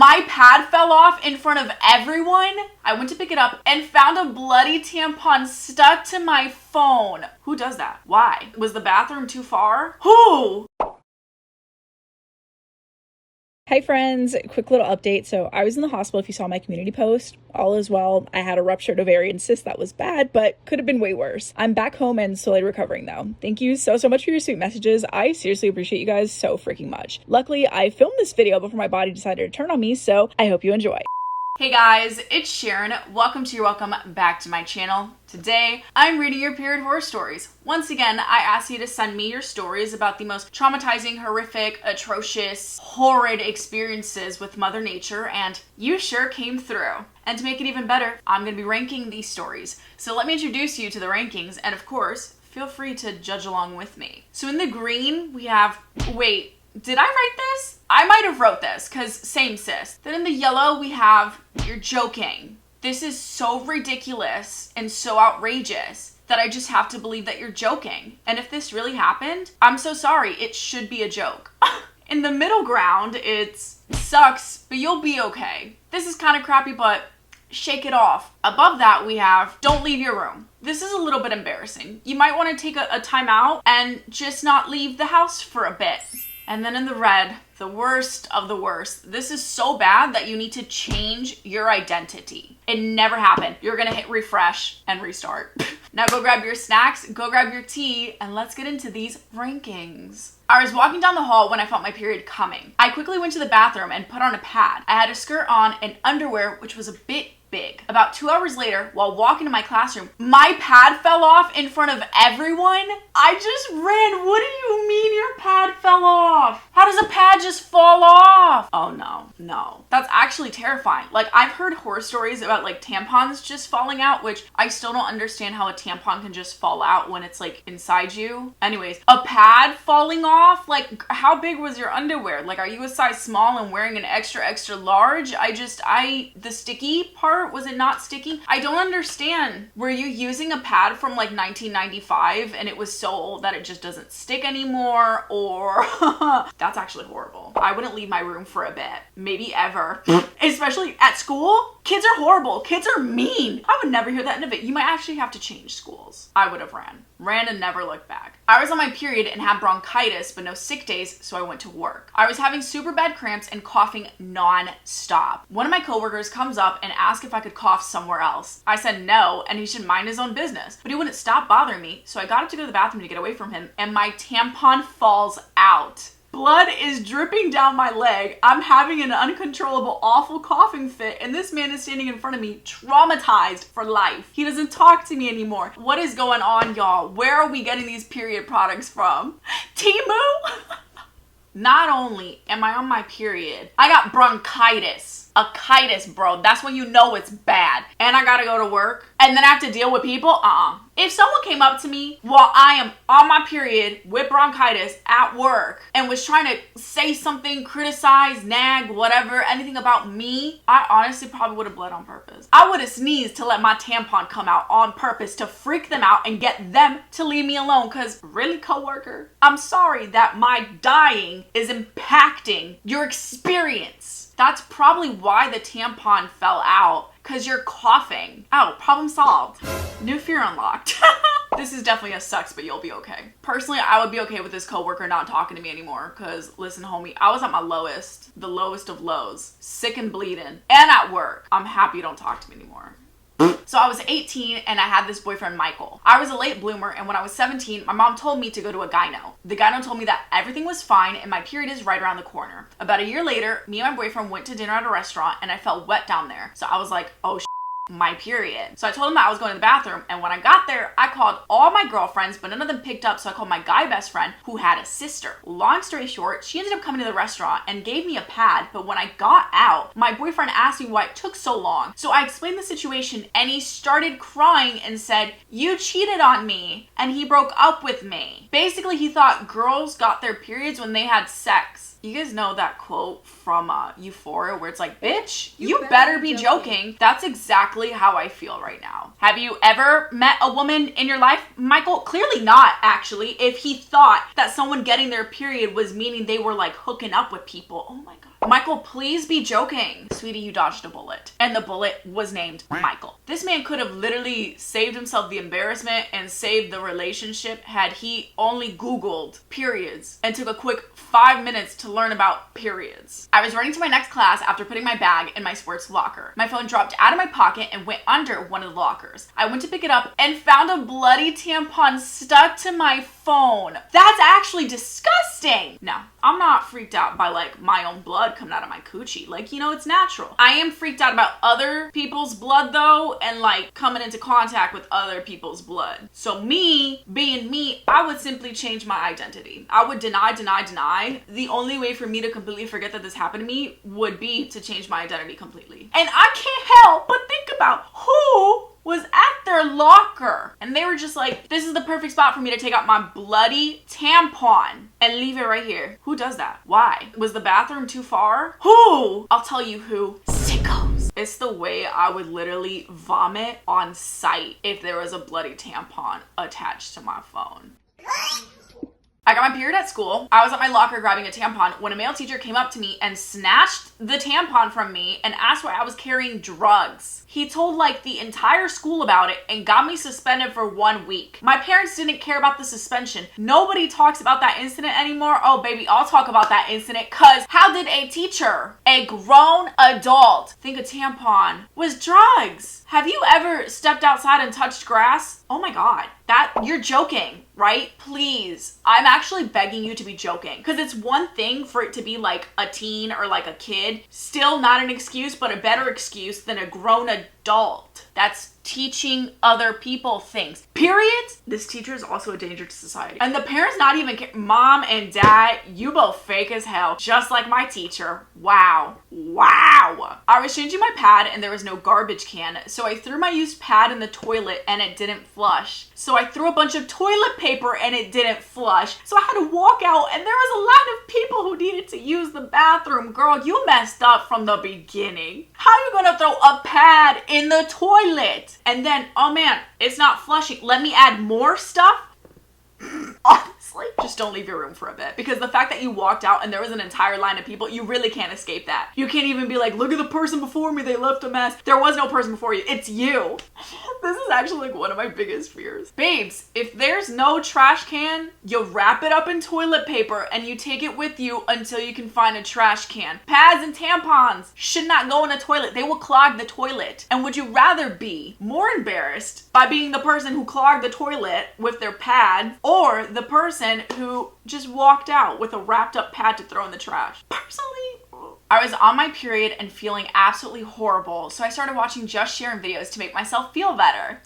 My pad fell off in front of everyone. I went to pick it up and found a bloody tampon stuck to my phone. Who does that? Why? Was the bathroom too far? Who? Hi friends, quick little update. So I was in the hospital if you saw my community post. All is well. I had a ruptured ovarian cyst that was bad, but could have been way worse. I'm back home and slowly recovering though. Thank you so much for your sweet messages. I seriously appreciate you guys so freaking much. Luckily, I filmed this video before my body decided to turn on me, so I hope you enjoy. Hey guys, it's Sharon. Welcome back to my channel. Today, I'm reading your period horror stories. Once again, I asked you to send me your stories about the most traumatizing, horrific, atrocious, horrid experiences with Mother Nature, and you sure came through. And to make it even better, I'm going to be ranking these stories. So let me introduce you to the rankings, and of course, feel free to judge along with me. So in the green, we have, wait, did I write this? I might have wrote this, because same sis. Then in the yellow, we have, you're joking. This is so ridiculous and so outrageous that I just have to believe that you're joking. And if this really happened, I'm so sorry. It should be a joke. In the middle ground, it's sucks, but you'll be okay. This is kind of crappy, but shake it off. Above that, we have don't leave your room. This is a little bit embarrassing. You might want to take a time out and just not leave the house for a bit. And then in the red, the worst of the worst. This is so bad that you need to change your identity. It never happened. You're gonna hit refresh and restart. Now go grab your snacks, go grab your tea, and let's get into these rankings. I was walking down the hall when I felt my period coming. I quickly went to the bathroom and put on a pad. I had a skirt on and underwear, which was a bit big. About 2 hours later, while walking to my classroom, my pad fell off in front of everyone. I just ran. What do you mean your pad fell off? How does a pad just fall off? Oh no. That's actually terrifying. Like, I've heard horror stories about like tampons just falling out, which I still don't understand how a tampon can just fall out when it's like inside you. Anyways, a pad falling off? Like, how big was your underwear? Like, are you a size small and wearing an extra large? The sticky part, was it not sticky? I don't understand. Were you using a pad from like 1995 and it was so old that it just doesn't stick anymore? Or that's actually horrible. I wouldn't leave my room for a bit, maybe ever. Especially at school. Kids are horrible. Kids are mean. I would never hear that end of it. You might actually have to change schools. I would have ran and never looked back. I was on my period and had bronchitis, but no sick days, so I went to work. I was having super bad cramps and coughing non-stop. One of my coworkers comes up and asks if I could cough somewhere else. I said no, and he should mind his own business, but he wouldn't stop bothering me, so I got up to go to the bathroom to get away from him, and my tampon falls out. Blood is dripping down my leg. I'm having an uncontrollable, awful coughing fit, and this man is standing in front of me, traumatized for life. He doesn't talk to me anymore. What is going on, y'all? Where are we getting these period products from? Temu? Not only am I on my period, I got bronchitis. Itis, bro. That's when you know it's bad. And I gotta go to work. And then I have to deal with people? If someone came up to me while I am on my period with bronchitis at work and was trying to say something, criticize, nag, whatever, anything about me, I honestly probably would have bled on purpose. I would have sneezed to let my tampon come out on purpose to freak them out and get them to leave me alone. Cause really, coworker, I'm sorry that my dying is impacting your experience. That's probably why the tampon fell out, because you're coughing. Oh, problem solved. New fear unlocked. This is definitely a sucks, but you'll be okay. Personally, I would be okay with this coworker not talking to me anymore, because listen, homie, I was at my lowest, the lowest of lows, sick and bleeding, and at work. I'm happy you don't talk to me anymore. So I was 18 and I had this boyfriend, Michael. I was a late bloomer, and when I was 17, my mom told me to go to a gyno. The gyno told me that everything was fine and my period is right around the corner. About a year later, me and my boyfriend went to dinner at a restaurant and I felt wet down there. So I was like, oh my period. So I told him that I was going to the bathroom, and when I got there, I called all my girlfriends, but none of them picked up, so I called my guy best friend who had a sister. Long story short, she ended up coming to the restaurant and gave me a pad, but when I got out, my boyfriend asked me why it took so long. So I explained the situation and he started crying and said, "You cheated on me," and he broke up with me. Basically, he thought girls got their periods when they had sex. You guys know that quote from Euphoria where it's like, bitch, you better be joking. That's exactly how I feel right now. Have you ever met a woman in your life, Michael? Clearly not, actually. If he thought that someone getting their period was meaning they were like hooking up with people. Oh my God. Michael, please be joking. Sweetie, you dodged a bullet. And the bullet was named Michael. This man could have literally saved himself the embarrassment and saved the relationship had he only Googled periods and took a quick 5 minutes to learn about periods. I was running to my next class after putting my bag in my sports locker. My phone dropped out of my pocket and went under one of the lockers. I went to pick it up and found a bloody tampon stuck to my phone. That's actually disgusting. No, I'm not freaked out by like my own blood coming out of my coochie. Like, you know, it's natural. I am freaked out about other people's blood though, and like coming into contact with other people's blood. So me, being me, I would simply change my identity. I would deny. The only way for me to completely forget that this happened to me would be to change my identity completely. And I can't help but think about who was at their locker and they were just like, this is the perfect spot for me to take out my bloody tampon and leave it right here. Who does that? Why? Was the bathroom too far? Who? I'll tell you who. Sickos. It's the way I would literally vomit on sight if there was a bloody tampon attached to my phone. I got my period at school. I was at my locker grabbing a tampon when a male teacher came up to me and snatched the tampon from me and asked why I was carrying drugs. He told like the entire school about it and got me suspended for 1 week. My parents didn't care about the suspension. Nobody talks about that incident anymore. Oh baby, I'll talk about that incident, cause how did a teacher, a grown adult, think a tampon was drugs? Have you ever stepped outside and touched grass? Oh my God, you're joking, right? Please, I'm actually begging you to be joking, because it's one thing for it to be like a teen or like a kid, still not an excuse, but a better excuse than a grown adult that's teaching other people things. Periods? This teacher is also a danger to society. And the parents not even care. Mom and dad, you both fake as hell, just like my teacher. Wow. I was changing my pad and there was no garbage can, so I threw my used pad in the toilet and it didn't flush. So I threw a bunch of toilet paper and it didn't flush. So I had to walk out and there was a line of people who needed to use the bathroom. Girl, you messed up from the beginning. How are you gonna throw a pad in the toilet? And then, oh man, it's not flushing. Let me add more stuff? Honestly, just don't leave your room for a bit, because the fact that you walked out and there was an entire line of people, you really can't escape that. You can't even be like, look at the person before me, they left a mess. There was no person before you, it's you. This is actually like one of my biggest fears. Babes, if there's no trash can, you wrap it up in toilet paper and you take it with you until you can find a trash can. Pads and tampons should not go in a toilet. They will clog the toilet. And would you rather be more embarrassed by being the person who clogged the toilet with their pad, or the person who just walked out with a wrapped up pad to throw in the trash? Personally, I was on my period and feeling absolutely horrible, so I started watching Just Sharing videos to make myself feel better.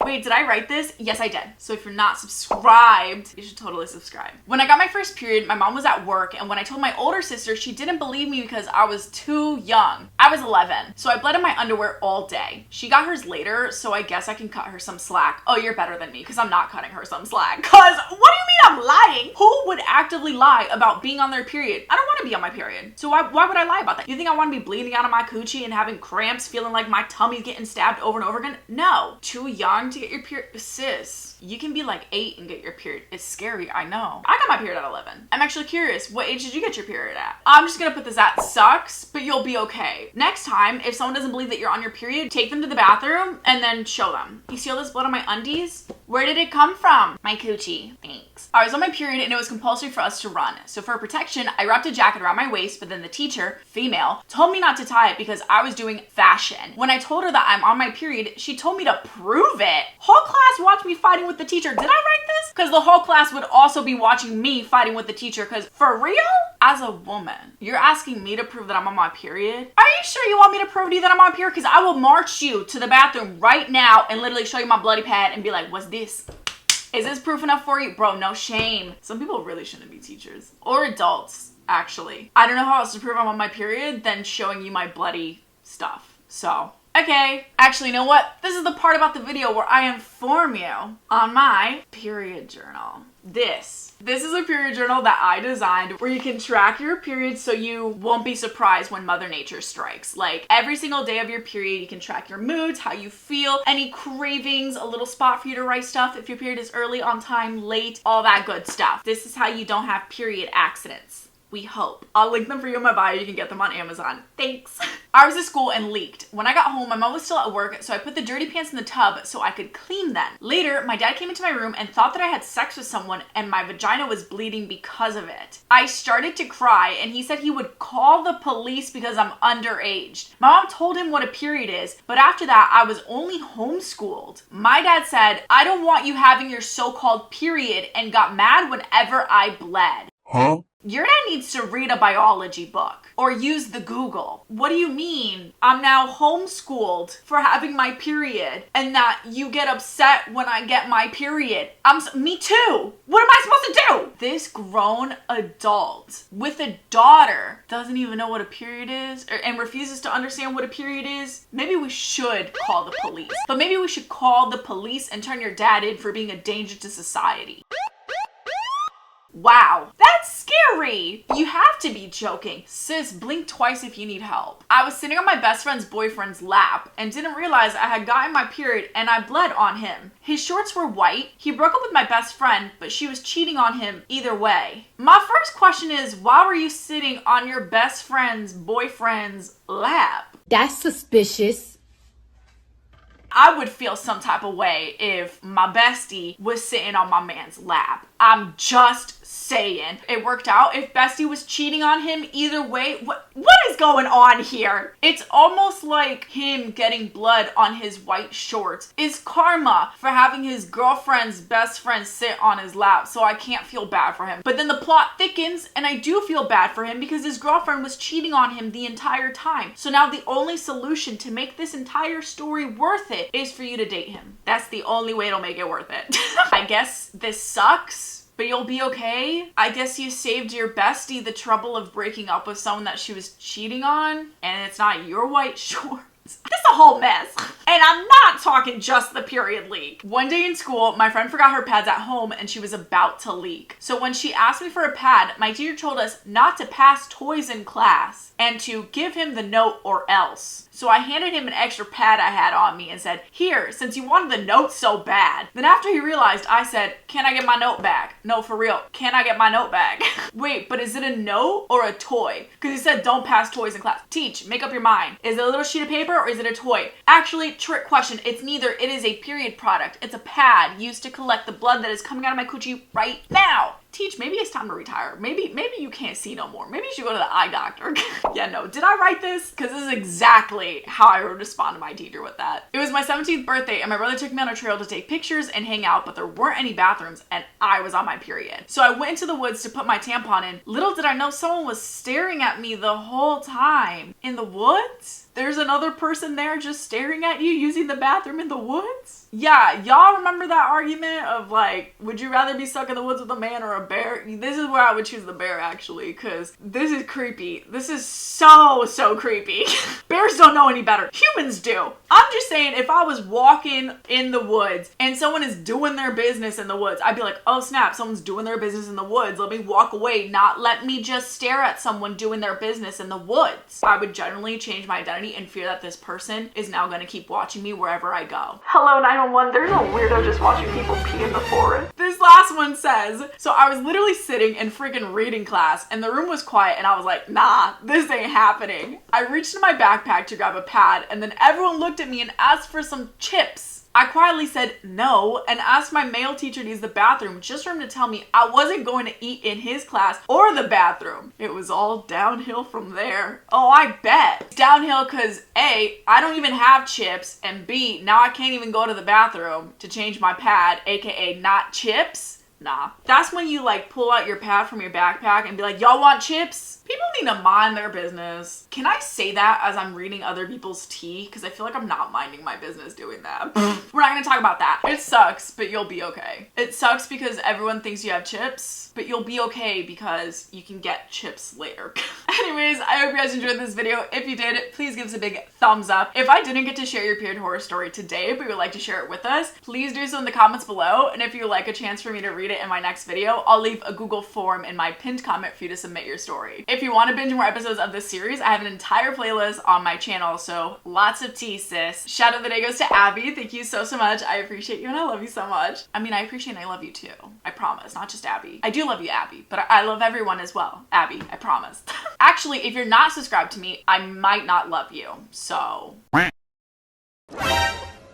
Wait, did I write this? Yes, I did. So if you're not subscribed, you should totally subscribe. When I got my first period, my mom was at work, and when I told my older sister, she didn't believe me because I was too young. I was 11, so I bled in my underwear all day. She got hers later, so I guess I can cut her some slack. Oh, you're better than me, because I'm not cutting her some slack. Cause what do you mean I'm lying? Who would actively lie about being on their period? I don't want to be on my period, so why would I lie about that? You think I want to be bleeding out of my coochie and having cramps, feeling like my tummy's getting stabbed over and over again? No. Too young to get your period? Sis, you can be like 8 and get your period. It's scary, I know. I got my period at 11. I'm actually curious, what age did you get your period at? I'm just gonna put this at sucks, but you'll be okay. Next time, if someone doesn't believe that you're on your period, take them to the bathroom and then show them. You see all this blood on my undies? Where did it come from? My coochie. Thanks. I was on my period and it was compulsory for us to run. So for protection, I wrapped a jacket around my waist, but then the teacher, female, told me not to tie it because I was doing fashion. When I told her that I'm on my period, she told me to prove it. Whole class watched me fighting with the teacher. Did I write this? Because the whole class would also be watching me fighting with the teacher, because for real? As a woman, you're asking me to prove that I'm on my period? Are you sure you want me to prove to you that I'm on period? Because I will march you to the bathroom right now and literally show you my bloody pad and be like, what's this? Is this proof enough for you? Bro, no shame. Some people really shouldn't be teachers. Or adults, actually. I don't know how else to prove I'm on my period than showing you my bloody stuff. So, okay. Actually, you know what? This is the part about the video where I inform you on my period journal. This is a period journal that I designed where you can track your period so you won't be surprised when Mother Nature strikes. Like every single day of your period, you can track your moods, how you feel, any cravings, a little spot for you to write stuff if your period is early, on time, late, all that good stuff. This is how you don't have period accidents. We hope. I'll link them for you in my bio. You can get them on Amazon. Thanks. I was at school and leaked. When I got home, my mom was still at work, so I put the dirty pants in the tub so I could clean them. Later, my dad came into my room and thought that I had sex with someone and my vagina was bleeding because of it. I started to cry and he said he would call the police because I'm underage. My mom told him what a period is, but after that, I was only homeschooled. My dad said, I don't want you having your so-called period, and got mad whenever I bled. Huh? Your dad needs to read a biology book or use the Google. What do you mean? I'm now homeschooled for having my period and that you get upset when I get my period. Me too. What am I supposed to do? This grown adult with a daughter doesn't even know what a period is and refuses to understand what a period is. Maybe we should call the police, but maybe we should call the police and turn your dad in for being a danger to society. Wow, that's scary. You have to be joking. Sis, blink twice if you need help. I was sitting on my best friend's boyfriend's lap and didn't realize I had gotten my period and I bled on him. His shorts were white. He broke up with my best friend, but she was cheating on him either way. My first question is, why were you sitting on your best friend's boyfriend's lap? That's suspicious. I would feel some type of way if my bestie was sitting on my man's lap. I'm just saying. It worked out. If bestie was cheating on him either way, what is going on here? It's almost like him getting blood on his white shorts is karma for having his girlfriend's best friend sit on his lap, so I can't feel bad for him. But then the plot thickens and I do feel bad for him because his girlfriend was cheating on him the entire time. So now the only solution to make this entire story worth it is for you to date him. That's the only way it'll make it worth it. I guess this sucks, but you'll be okay. I guess you saved your bestie the trouble of breaking up with someone that she was cheating on, and it's not your white shorts. This is a whole mess. And I'm not talking just the period leak. One day in school, my friend forgot her pads at home and she was about to leak. So when she asked me for a pad, my teacher told us not to pass toys in class and to give him the note or else. So I handed him an extra pad I had on me and said, here, since you wanted the note so bad. Then after he realized, I said, can I get my note back? No, for real, can I get my note back? Wait, but is it a note or a toy? Because he said don't pass toys in class. Teach, make up your mind. Is it a little sheet of paper or is it a toy? Actually, trick question, it's neither. It is a period product. It's a pad used to collect the blood that is coming out of my coochie right now. Teach, maybe it's time to retire. Maybe you can't see no more. Maybe you should go to the eye doctor. Yeah, no, did I write this? Because this is exactly how I would respond to my teacher with that. It was my 17th birthday and my brother took me on a trail to take pictures and hang out, but there weren't any bathrooms and I was on my period. So I went into the woods to put my tampon in. Little did I know someone was staring at me the whole time. In the woods? There's another person there just staring at you using the bathroom in the woods? Yeah, y'all remember that argument of like, would you rather be stuck in the woods with a man or a bear? This is where I would choose the bear actually, because this is creepy. This is so creepy. Bears don't know any better. Humans do. I'm just saying, if I was walking in the woods and someone is doing their business in the woods, I'd be like, oh snap, someone's doing their business in the woods. Let me walk away, not let me just stare at someone doing their business in the woods. I would generally change my identity and fear that this person is now going to keep watching me wherever I go. Hello 911, there's no weirdo just watching people pee in the forest. This last one says, so I was literally sitting in freaking reading class and the room was quiet and I was like, nah, this ain't happening. I reached in my backpack to grab a pad and then everyone looked at me and asked for some chips. I quietly said no and asked my male teacher to use the bathroom just for him to tell me I wasn't going to eat in his class or the bathroom. It was all downhill from there. Oh, I bet. It's downhill because A, I don't even have chips, and B, now I can't even go to the bathroom to change my pad, aka not chips. Nah. That's when you like pull out your pad from your backpack and be like, y'all want chips? People need to mind their business. Can I say that as I'm reading other people's tea? Because I feel like I'm not minding my business doing that. We're not going to talk about that. It sucks, but you'll be okay. It sucks because everyone thinks you have chips, but you'll be okay because you can get chips later. Anyways, I hope you guys enjoyed this video. If you did, please give us a big thumbs up. If I didn't get to share your period horror story today, but you would like to share it with us, please do so in the comments below. And if you would like a chance for me to read read it in my next video, I'll leave a Google form in my pinned comment for you to submit your story. If you want to binge more episodes of this series, I have an entire playlist on my channel, so lots of tea, sis. Shout out the day goes to Abby. Thank you so much. I appreciate you and I love you so much. I mean, I appreciate and I love you too. I promise, not just Abby. I do love you, Abby, but I love everyone as well. Abby, I promise. Actually, if you're not subscribed to me, I might not love you, so...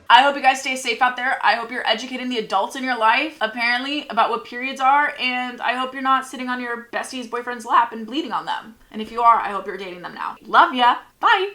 I hope you guys stay safe out there. I hope you're educating the adults in your life, apparently, about what periods are, and I hope you're not sitting on your bestie's boyfriend's lap and bleeding on them. And if you are, I hope you're dating them now. Love ya. Bye.